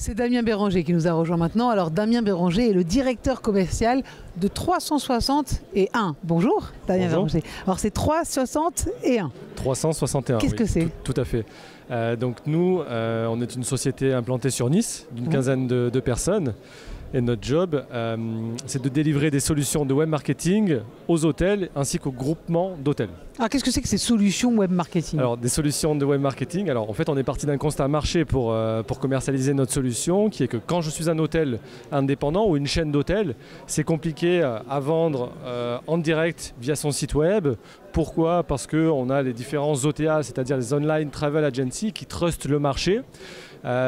C'est Damien Béranger qui nous a rejoint maintenant. Alors Damien Béranger est le directeur commercial de 361. Bonjour Damien Béranger. Alors c'est 361. 361. Qu'est-ce que c'est ? Tout à fait. Donc nous, on est une société implantée sur Nice, d'une quinzaine de personnes. Et notre job, c'est de délivrer des solutions de web marketing aux hôtels ainsi qu'aux groupements d'hôtels. Alors qu'est-ce que c'est que ces solutions web marketing ? Alors des solutions de web marketing, alors en fait on est parti d'un constat marché pour commercialiser notre solution, qui est que quand je suis un hôtel indépendant ou une chaîne d'hôtels, c'est compliqué à vendre en direct via son site web. Pourquoi ? Parce qu'on a les différents OTA, c'est-à-dire les Online Travel Agency, qui trustent le marché.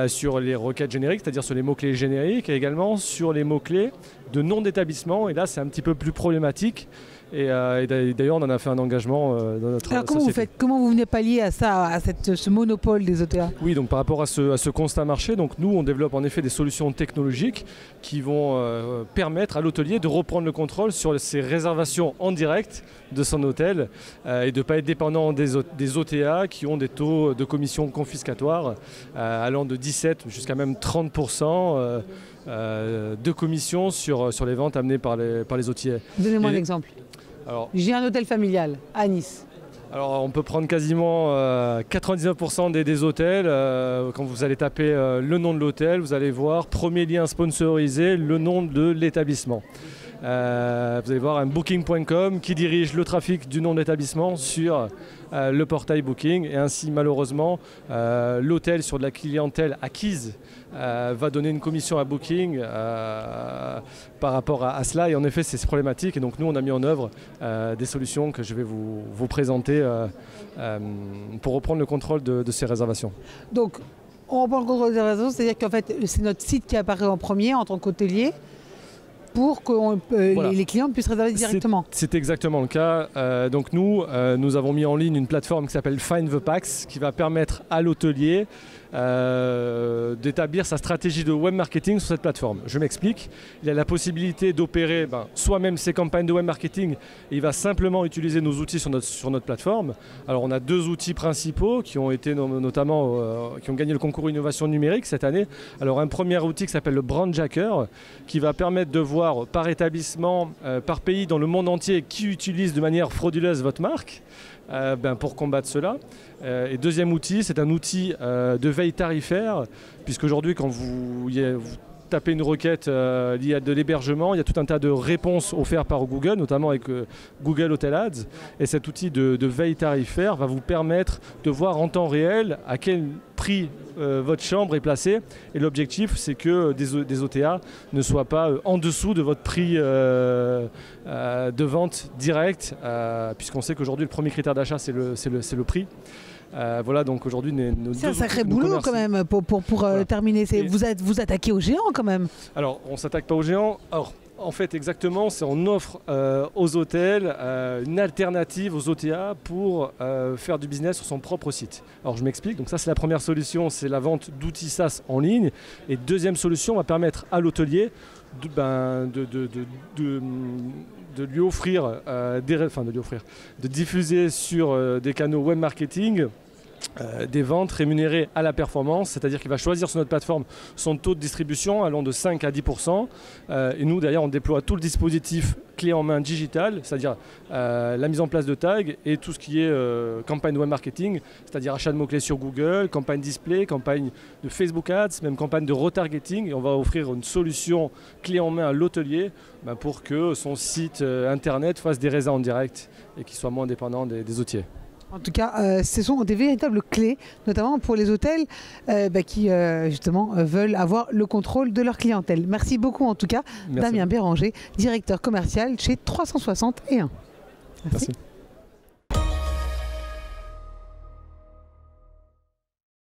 Sur les requêtes génériques, c'est-à-dire sur les mots-clés génériques, et également sur les mots-clés de nom d'établissement. Et là, c'est un petit peu plus problématique. Et d'ailleurs, on en a fait un engagement dans notre société. Comment vous venez pallier à ça, à ce monopole des OTA ? Oui, donc par rapport à ce constat marché, donc nous, on développe en effet des solutions technologiques qui vont permettre à l'hôtelier de reprendre le contrôle sur ses réservations en direct de son hôtel et de ne pas être dépendant des OTA qui ont des taux de commission confiscatoires allant de 17 jusqu'à même 30% de commission sur les ventes amenées par les OTA. Donnez-moi un exemple. J'ai un hôtel familial à Nice. Alors on peut prendre quasiment 99% des hôtels. Quand vous allez taper le nom de l'hôtel, vous allez voir premier lien sponsorisé, le nom de l'établissement. Vous allez voir un booking.com qui dirige le trafic du nom de l'établissement sur le portail Booking, et ainsi malheureusement l'hôtel sur de la clientèle acquise va donner une commission à Booking par rapport à cela, et en effet c'est problématique, et donc nous on a mis en œuvre des solutions que je vais vous présenter pour reprendre le contrôle de ces réservations. Donc on reprend le contrôle des réservations, c'est-à-dire qu'en fait c'est notre site qui apparaît en premier en tant qu'hôtelier, pour que voilà, les clients puissent réserver directement. C'est exactement le cas. Donc nous avons mis en ligne une plateforme qui s'appelle Find the Packs, qui va permettre à l'hôtelier d'établir sa stratégie de web marketing sur cette plateforme. Je m'explique. Il a la possibilité d'opérer soi-même ses campagnes de web marketing, et il va simplement utiliser nos outils sur notre plateforme. Alors on a deux outils principaux qui ont été notamment qui ont gagné le concours innovation numérique cette année. Alors un premier outil qui s'appelle le Brandjacker, qui va permettre de voir par établissement, par pays dans le monde entier qui utilise de manière frauduleuse votre marque. Pour combattre cela. Et deuxième outil, c'est un outil de veille tarifaire, puisqu'aujourd'hui quand vous tapez une requête liée à de l'hébergement, il y a tout un tas de réponses offertes par Google, notamment avec Google Hotel Ads, et cet outil de veille tarifaire va vous permettre de voir en temps réel à quel prix votre chambre est placée, et l'objectif c'est que des OTA ne soient pas en dessous de votre prix de vente direct, puisqu'on sait qu'aujourd'hui le premier critère d'achat c'est le prix. Voilà, donc aujourd'hui c'est un sacré boulot quand même pour voilà. Terminer. Vous attaquez aux géants quand même. Alors on s'attaque pas aux géants. Alors en fait exactement, on offre aux hôtels une alternative aux OTA pour faire du business sur son propre site. Alors je m'explique, donc ça c'est la première solution, c'est la vente d'outils SaaS en ligne, et deuxième solution va permettre à l'hôtelier de lui offrir, de diffuser sur des canaux web marketing des ventes rémunérées à la performance, c'est-à-dire qu'il va choisir sur notre plateforme son taux de distribution allant de 5 à 10%. Et nous, derrière, on déploie tout le dispositif clé en main digital, c'est-à-dire la mise en place de tags et tout ce qui est campagne web marketing, c'est-à-dire achat de mots-clés sur Google, campagne display, campagne de Facebook Ads, même campagne de retargeting. Et on va offrir une solution clé en main à l'hôtelier pour que son site internet fasse des résas en direct et qu'il soit moins dépendant des OTA. En tout cas, ce sont des véritables clés, notamment pour les hôtels qui justement veulent avoir le contrôle de leur clientèle. Merci beaucoup en tout cas, Damien Béranger, directeur commercial chez 361. Merci.